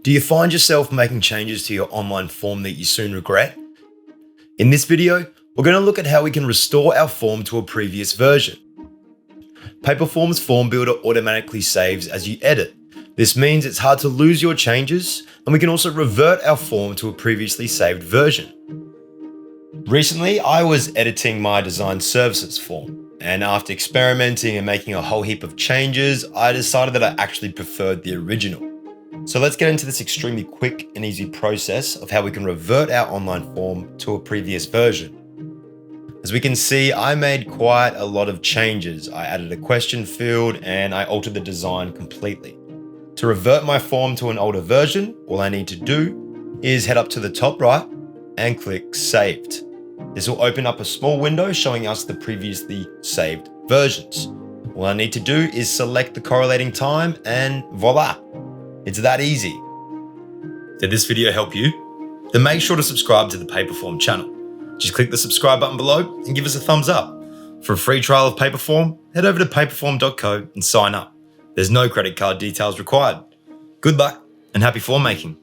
Do you find yourself making changes to your online form that you soon regret? In this video, we're going to look at how we can restore our form to a previous version. Paperform's form builder automatically saves as you edit. This means it's hard to lose your changes, and we can also revert our form to a previously saved version. Recently, I was editing my design services form, and after experimenting and making a whole heap of changes, I decided that I actually preferred the original. So let's get into this extremely quick and easy process of how we can revert our online form to a previous version. As we can see, I made quite a lot of changes. I added a question field and I altered the design completely. To revert my form to an older version, all I need to do is head up to the top right and click Saved. This will open up a small window showing us the previously saved versions. All I need to do is select the correlating time and voila, it's that easy. Did this video help you? Then make sure to subscribe to the Paperform channel. Just click the subscribe button below and give us a thumbs up. For a free trial of Paperform, head over to paperform.co and sign up. There's no credit card details required. Good luck and happy form making.